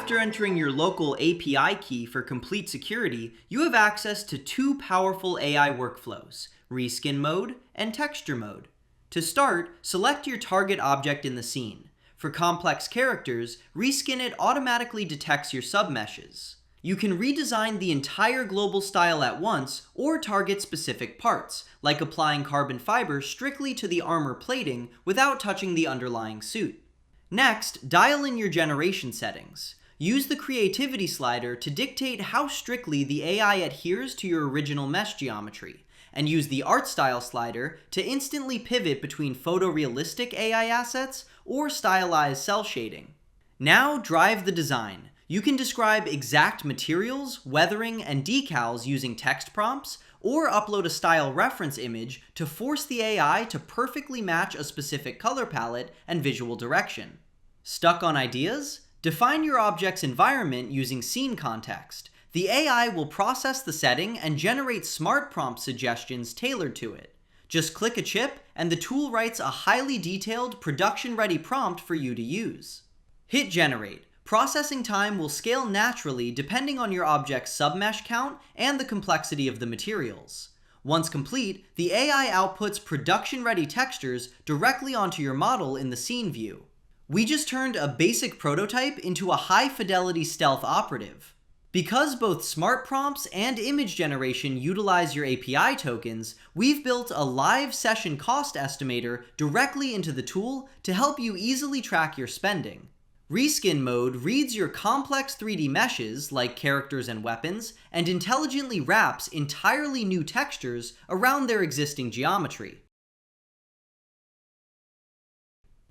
After entering your local API key for complete security, you have access to two powerful AI workflows, Reskin mode and texture mode. To start, select your target object in the scene. For complex characters, ReskinIT automatically detects your submeshes. You can redesign the entire global style at once or target specific parts, like applying carbon fiber strictly to the armor plating without touching the underlying suit. Next, dial in your generation settings. Use the creativity slider to dictate how strictly the AI adheres to your original mesh geometry, and use the art style slider to instantly pivot between photorealistic AI assets or stylized cell shading. Now drive the design. You can describe exact materials, weathering, and decals using text prompts, or upload a style reference image to force the AI to perfectly match a specific color palette and visual direction. Stuck on ideas? Define your object's environment using scene context. The AI will process the setting and generate smart prompt suggestions tailored to it. Just click a chip, and the tool writes a highly detailed, production-ready prompt for you to use. Hit generate. Processing time will scale naturally depending on your object's submesh count and the complexity of the materials. Once complete, the AI outputs production-ready textures directly onto your model in the scene view. We just turned a basic prototype into a high-fidelity stealth operative. Because both smart prompts and image generation utilize your API tokens, we've built a live session cost estimator directly into the tool to help you easily track your spending. Reskin mode reads your complex 3D meshes, like characters and weapons, and intelligently wraps entirely new textures around their existing geometry.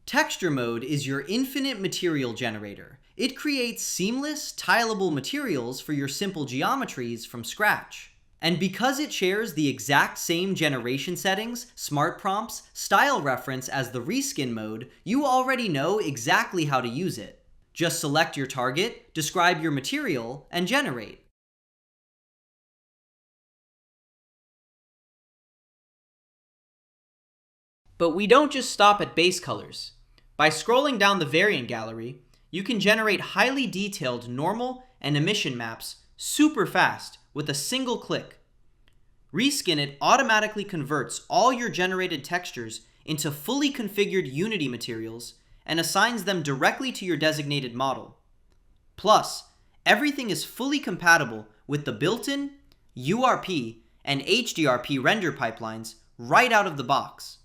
Texture mode is your infinite material generator. It creates seamless, tileable materials for your simple geometries from scratch. And because it shares the exact same generation settings, smart prompts, style reference as the Reskin mode, you already know exactly how to use it. Just select your target, describe your material, and generate. But we don't just stop at base colors. By scrolling down the variant gallery, you can generate highly detailed normal and emission maps super fast with a single click. ReskinIT automatically converts all your generated textures into fully configured Unity materials and assigns them directly to your designated model. Plus, everything is fully compatible with the built-in URP and HDRP render pipelines right out of the box.